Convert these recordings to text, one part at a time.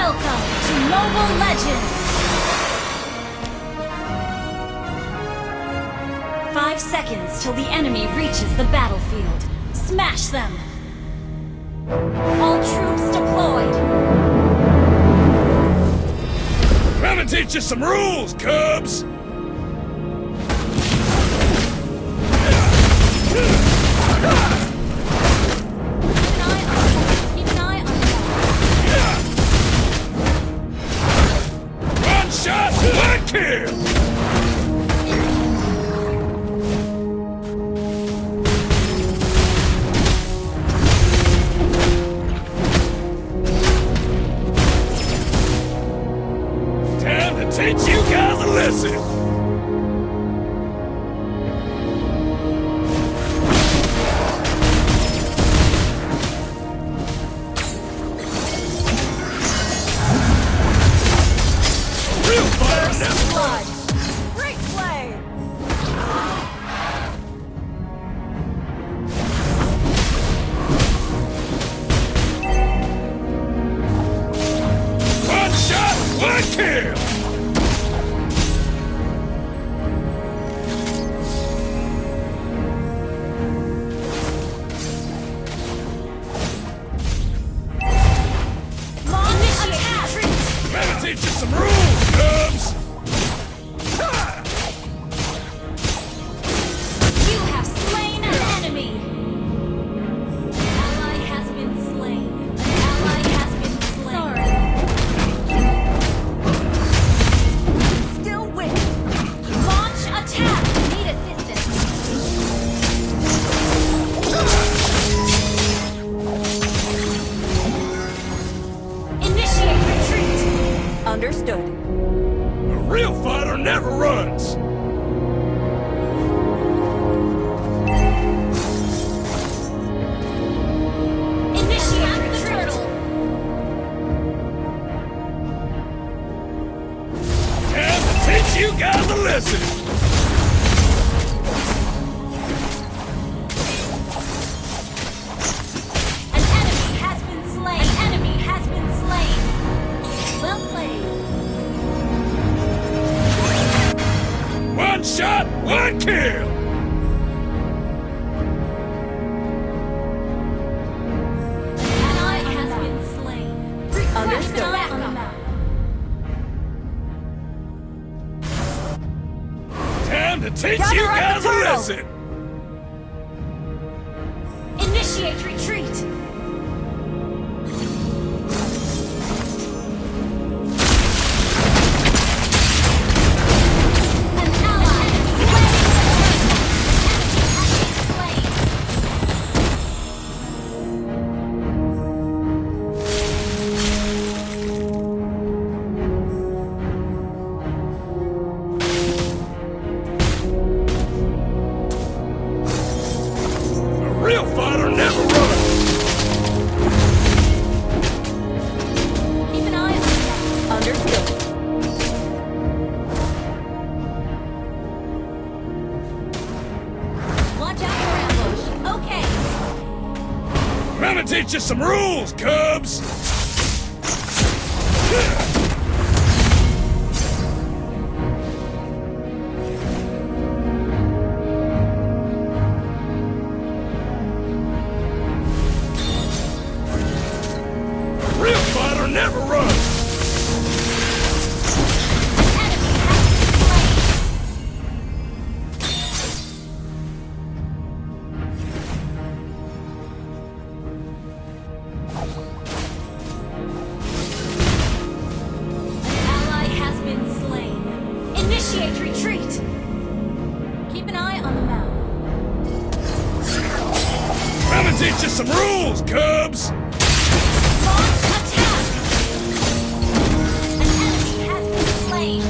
Welcome to Mobile Legends! 5 seconds till the enemy reaches the battlefield. Smash them! All troops deployed! I'm gonna teach you some rules, Cubs! Keep an eye on One shot, one kill! Time to teach you guys a lesson! Real fire never blood! Great play! One shot, one kill! Launch attack! Better teach you some rules, Cubs! You have slain an enemy! An ally has been slain. An ally has been slain. Still with. Launch attack! Need assistance. Initiate retreat! Understood. A real fighter never runs! Initiate retreat! Time to teach you guys a lesson! An enemy has been slain! An enemy has been slain! Well played. One shot, one kill! An ally has been slain. Request backup. Time to teach Gather you up the guys a turtle. lesson! Initiate retreat! An ally has slain! An enemy has been slain! A real fighter never runs! Keep an eye on them. Understood. Watch out for ambush. Okay. I'm gonna teach you some rules, Cubs! A real fighter never runs! An enemy has been slain. An ally has been slain. Initiate retreat. Keep an eye on the map. I'm gonna teach you some rules, Cubs! Launch attack. An enemy has been slain.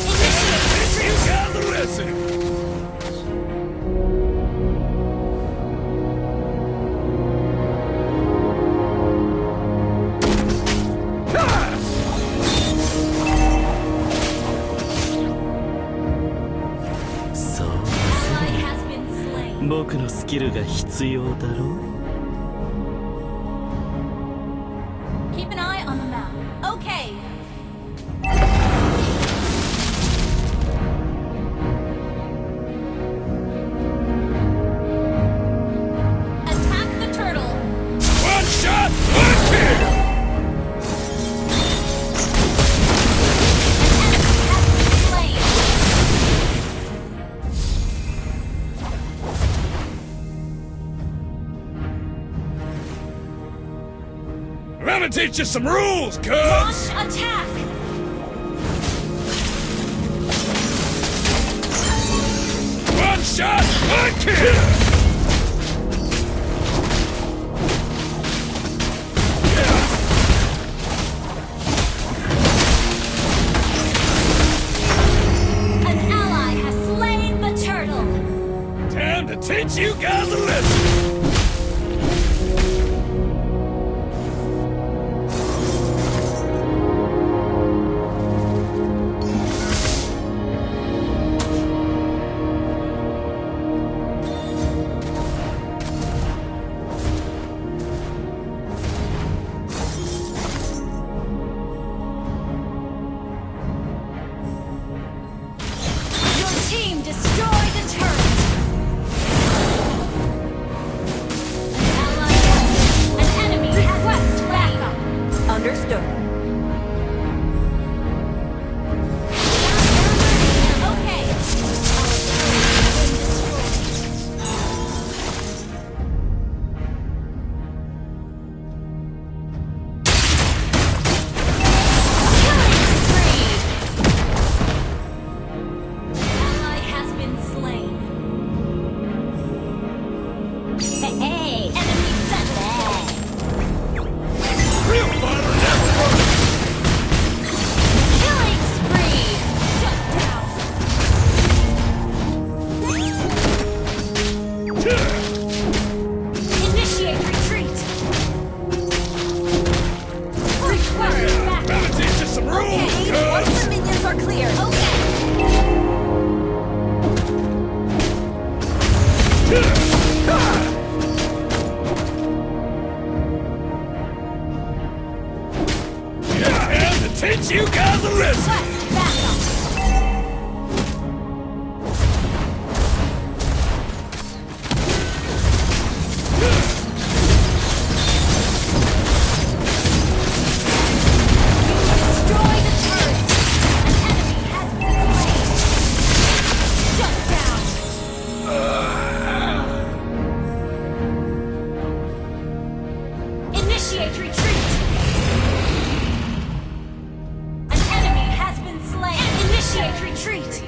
Initiate Teach you retreat. guys a lesson! Ally has been slain. 僕のスキルが必要だろう。Okay. Attack the turtle. One shot, one kill! Let me teach you some rules, cubs! Launch attack! One shot, one kill! An ally has slain the turtle! Time to teach you guys a lesson! Your team destroyed the turret! An enemy has request backup! Understood. Okay. Killing spree! Ally has been slain. Hey! Enemy double! Real fighter never runs! Killing spree! Shut down! Initiate retreat! Request Let backup! me teach you some rules, Once cubs! the minions are clear. Okay! Time to teach you guys a lesson! Request backup! Destroy the turret! An enemy has been slain! Shut down! Initiate retreat! An enemy has been slain! Initiate retreat!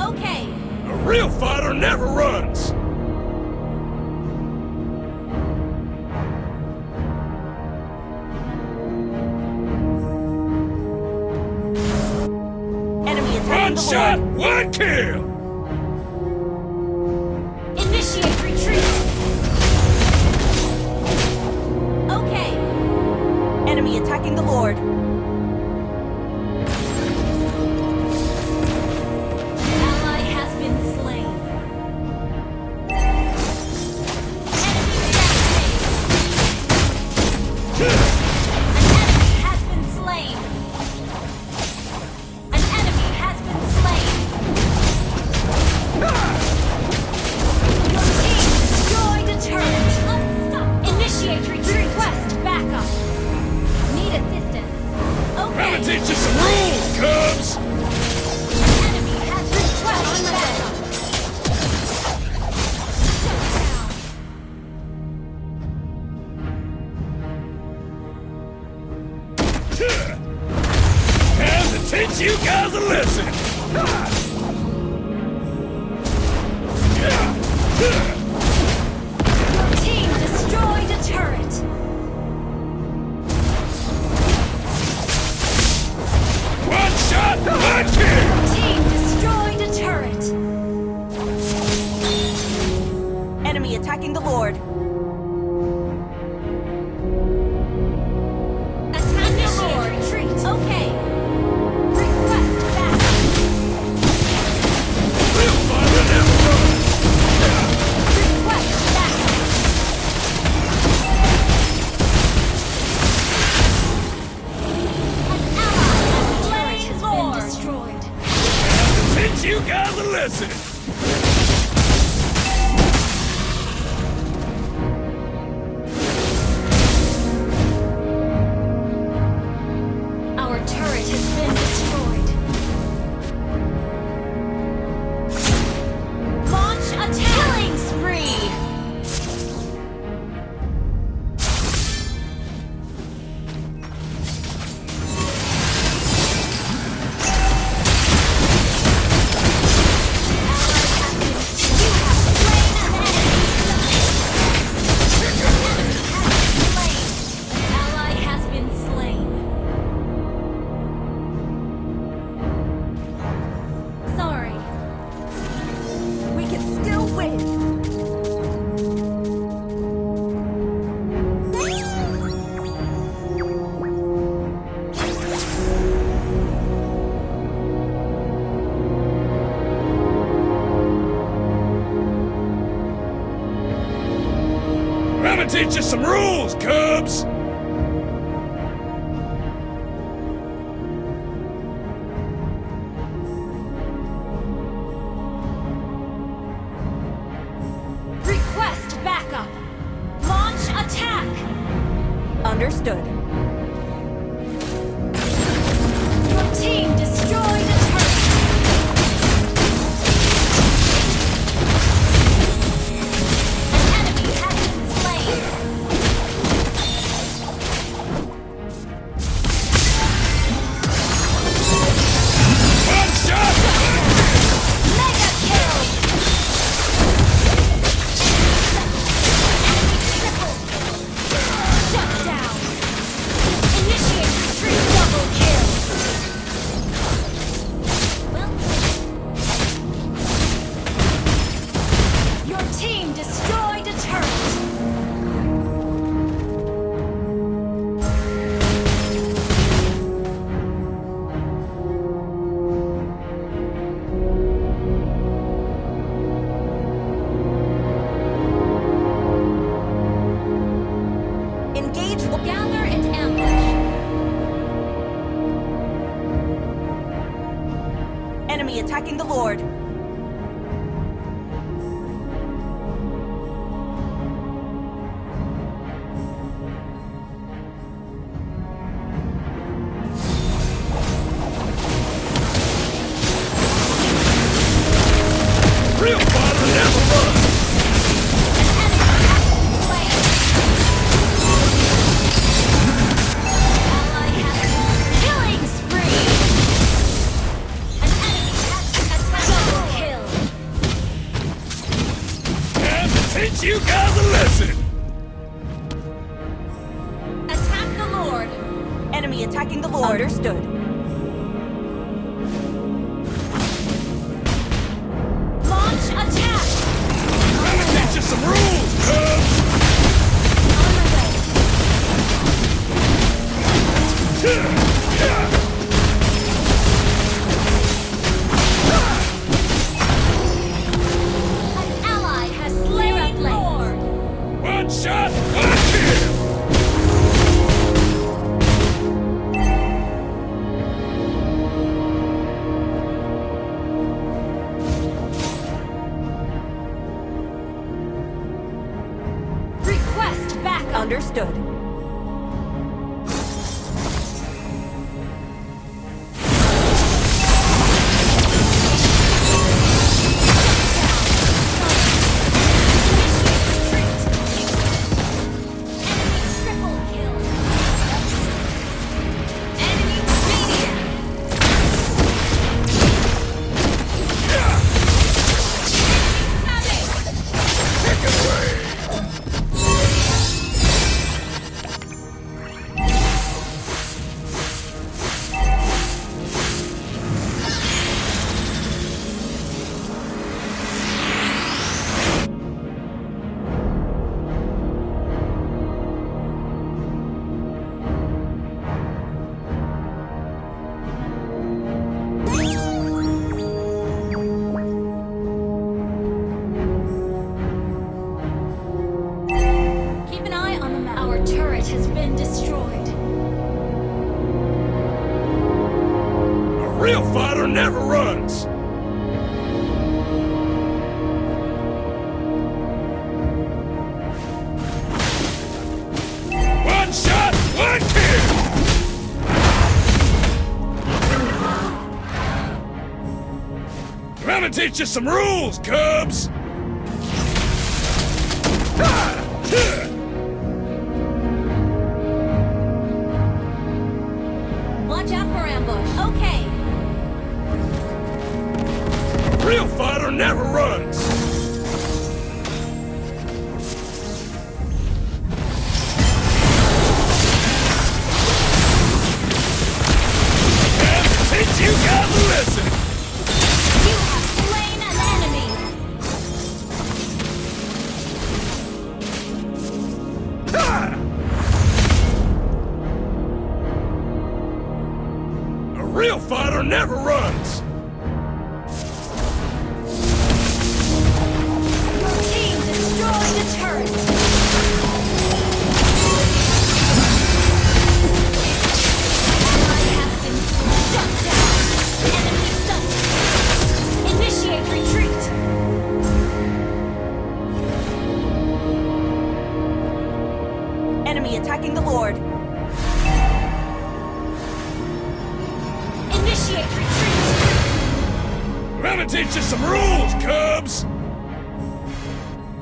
Okay! A real fighter never runs! Enemy attacking One the shot, Lord. one kill! Initiate retreat! Okay! Enemy attacking the Lord. Ally has been slain. Enemy devastated. An enemy has been slain. An enemy has been slain. Your team destroyed a turret. Initiate retreat. Request backup. Need assistance. Let me Okay. teach you some rules, cubs! An enemy has been request backup. Shut down. Time to teach you guys a lesson! Your team destroyed a turret! One shot, one kill! Your team destroyed a turret! Enemy attacking the Lord. Attack the Lord! Retreat! Okay! Request backup! Real guys a lesson! Our turret has been destroyed. Launch a killing spree! I'm gonna teach you some rules, Cubs! Request backup! Launch attack! Understood. Your team destroyed a turret! An enemy has been slain! One shot! Mega kill! Shut down! Initiate retreat double kill! Your team destroyed a turret! Engage. Gather and ambush! Enemy attacking the Lord. Real fighter never runs! Killing spree! An enemy has double kill! Time to teach you guys a lesson! Attack the Lord! Enemy attacking the Lord. Understood. Launch attack! I'm gonna teach you some rules, Cubs! On the way! An ally has slain Lord! One shot, one kill! Request backup! Understood. Triple kill! Enemy mania! Take it away! Keep an eye on the map. Our turret has been destroyed. A real fighter never runs! Gonna teach you some rules, Cubs! Ah! Yeah! Watch out for ambush. Okay. Real fighter never runs! And to teach you guys a lesson! You have slain an enemy. Ah! A real fighter never runs! Your team destroyed a turret. Ally has been shut down. Enemy double. Initiate retreat. Enemy attacking the Lord. Initiate retreat. Gonna teach you some rules, Cubs!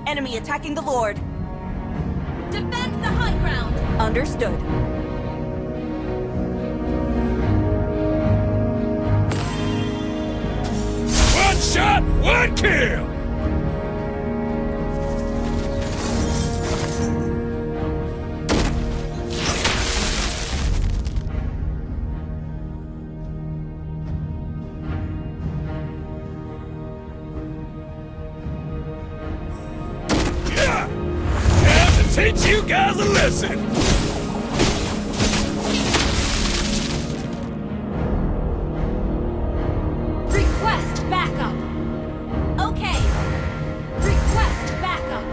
Enemy attacking the Lord. Defend the high ground. Understood. One shot, one kill! Yeah! Time to teach you guys a lesson! Request backup. Okay. Request backup.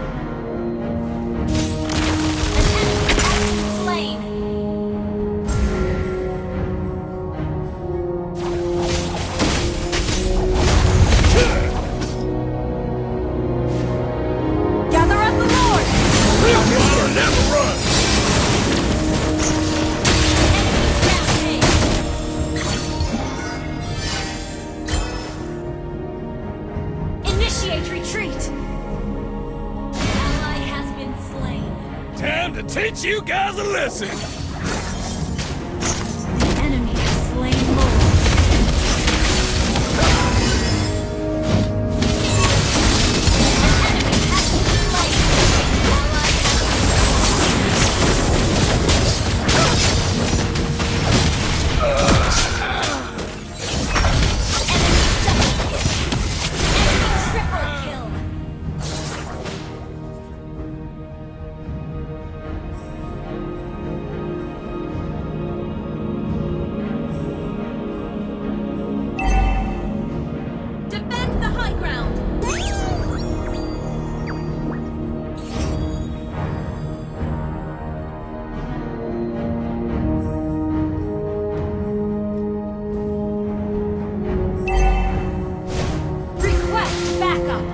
An enemy has been slain. Gather up the Lord. Real fighter never runs! Enemy rampage. Initiate retreat. Ally has been slain. Time to teach you guys a lesson! Enemy has slain Lord. An enemy has been slain. Ally has been enemy triple kill. Defend the high ground. Request backup.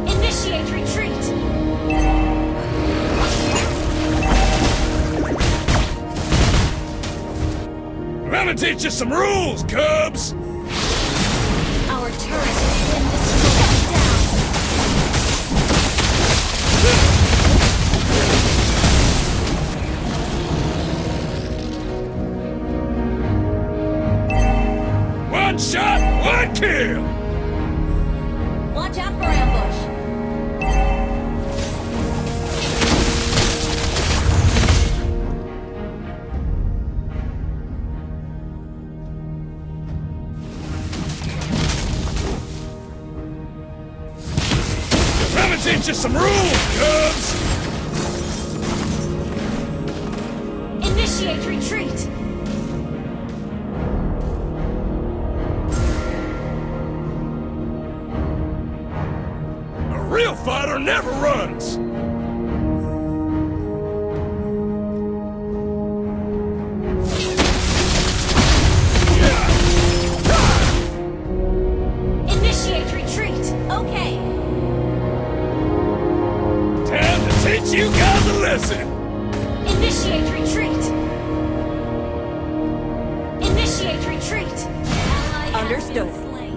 Initiate retreat. Gonna teach you some rules, Cubs! Our turret has been destroyed. Down. One shot, one kill! Watch out for ambush. Gonna teach you some rules, Cubs! Initiate retreat. A real fighter never runs! Initiate retreat. Okay. Time to teach you guys a lesson! Initiate retreat! Initiate retreat! Ally has Understood. been slain.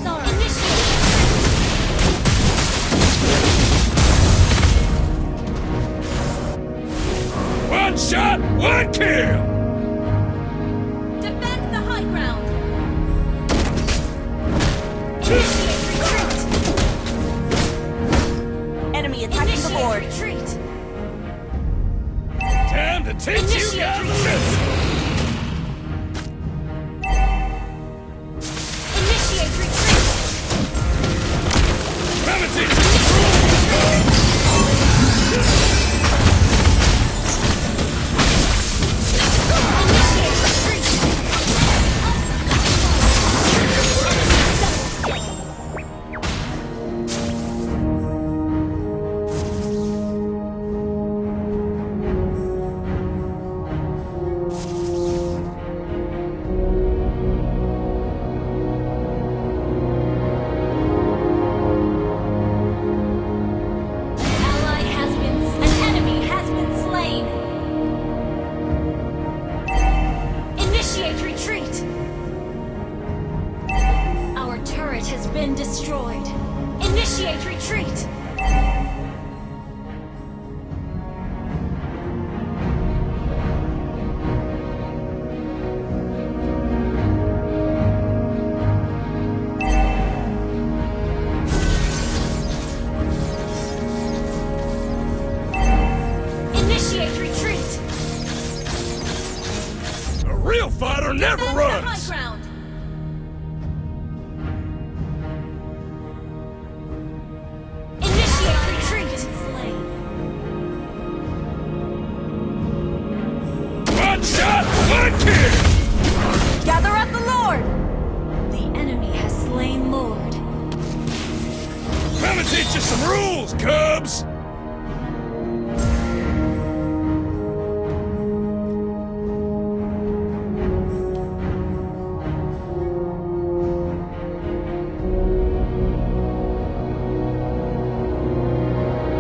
Sorry. Initiate One shot, one kill! defend the high ground! Initiate retreat! Enemy attacking the Initiate Lord. retreat! Time to teach you Initiate guys a retreat. lesson! Initiate retreat! Let me teach you some rules! Initiate retreat! Ally has been an enemy has been slain. Initiate retreat. Our turret has been destroyed. Initiate retreat. Initiate retreat. A real fighter never Defend the high runs! ground. Initiate retreat. Slain. One shot, one kill! Gather at the Lord. The enemy has slain Lord. Let me teach you some rules, Cubs!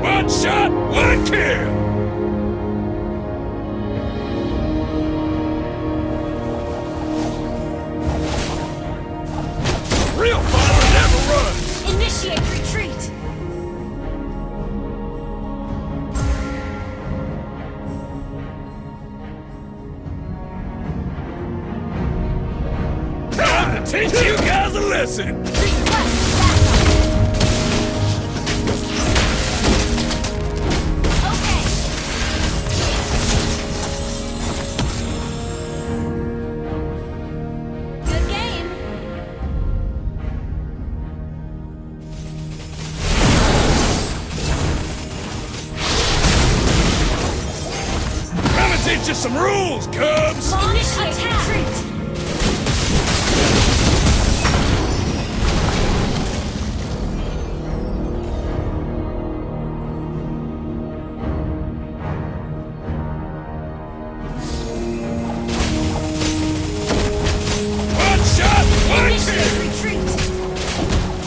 One shot, one kill! A real fighter never runs! Initiate retreat. Time to teach you guys a lesson! Request backup. Okay. Good game. Let me teach you some rules, Cubs! Initiate retreat. One shot, one Initiate kill! retreat.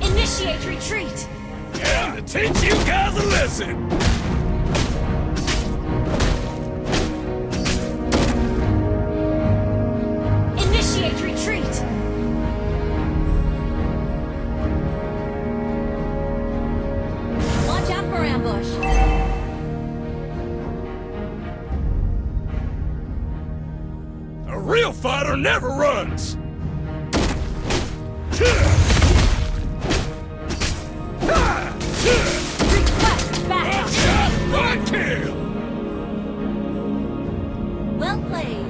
Initiate retreat. Time to teach you guys a lesson! Initiate retreat. Watch out for ambush. A real fighter never runs! Request One backup. shot, one kill! Well played.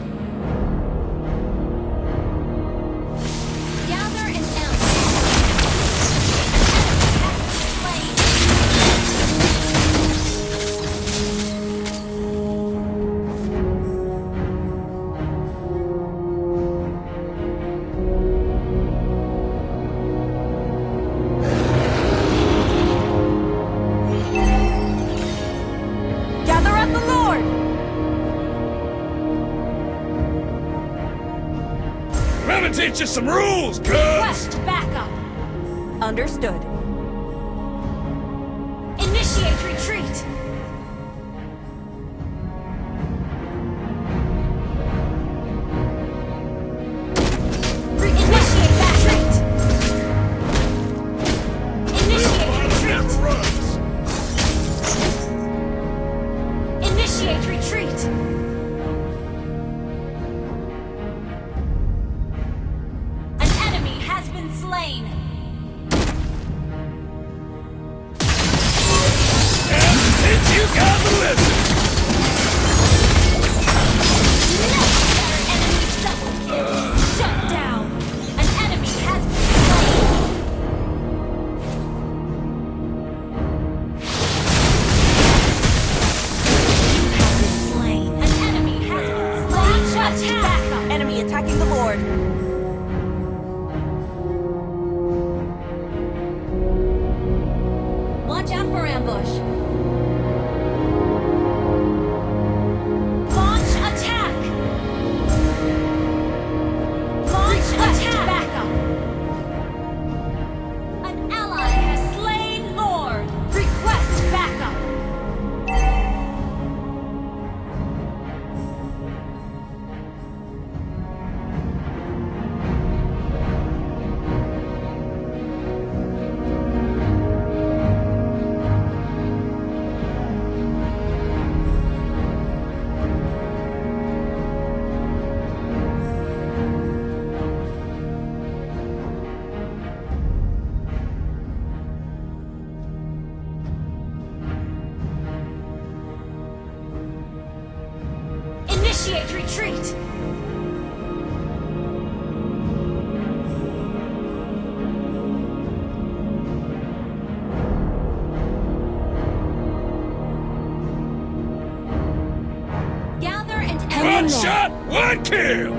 Gather and ambush. Slain. teach you some rules, cuz! Request backup. Understood. Initiate retreat. Initiate retreat. Initiate retreat. Initiate retreat. An enemy has been slain. Did you guys listen? Enemy double kill. Shut down. An enemy has been slain. An enemy has been slain. Launch attack. Enemy attacking the Lord. Watch out for ambush. Launch attack. Launch attack. Backup. An ally has slain Lord. Request backup. Initiate retreat. Gather and One shot, one kill!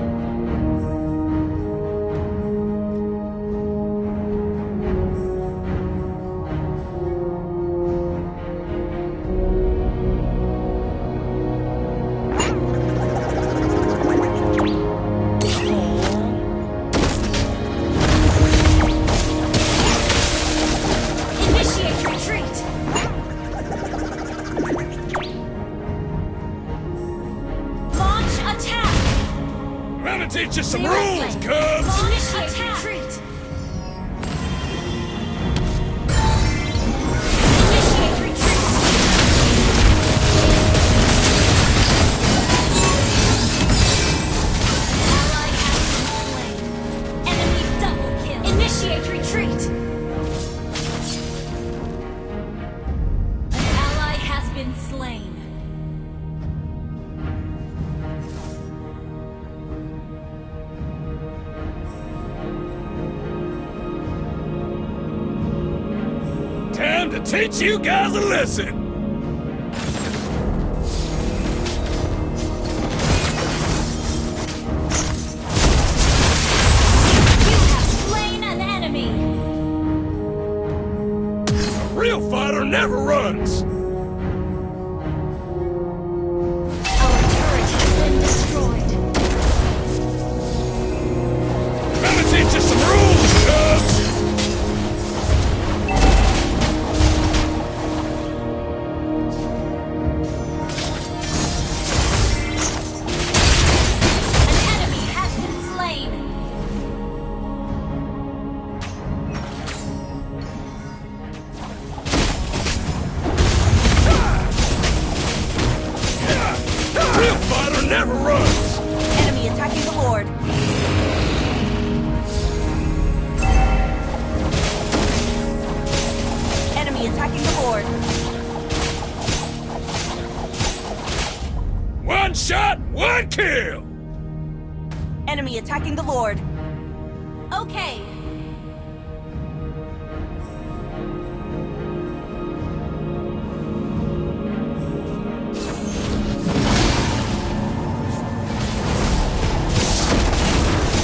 Initiate retreat. Launch attack. I'm gonna teach you some Zero rules, flame. cubs! Initiate retreat. Initiate retreat. Ally has been slain. Enemy double kill. Initiate retreat. An ally has been slain. Time to teach you guys a lesson! You have slain an enemy. A real fighter never runs! Our turret has been destroyed. I'm gonna teach you some rules, cubs! An enemy has been slain. A real fighter never runs! Enemy attacking the Lord. Enemy attacking the Lord. One shot, one kill! Enemy attacking the Lord. Okay.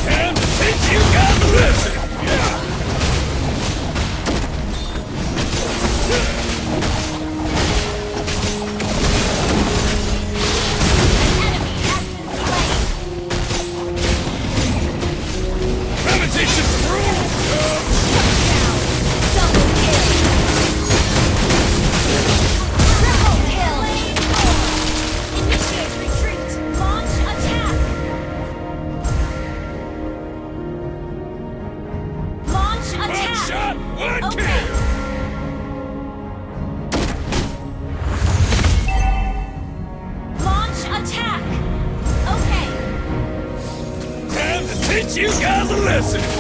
Time to teach you guys a lesson! An enemy has been slain. lesson!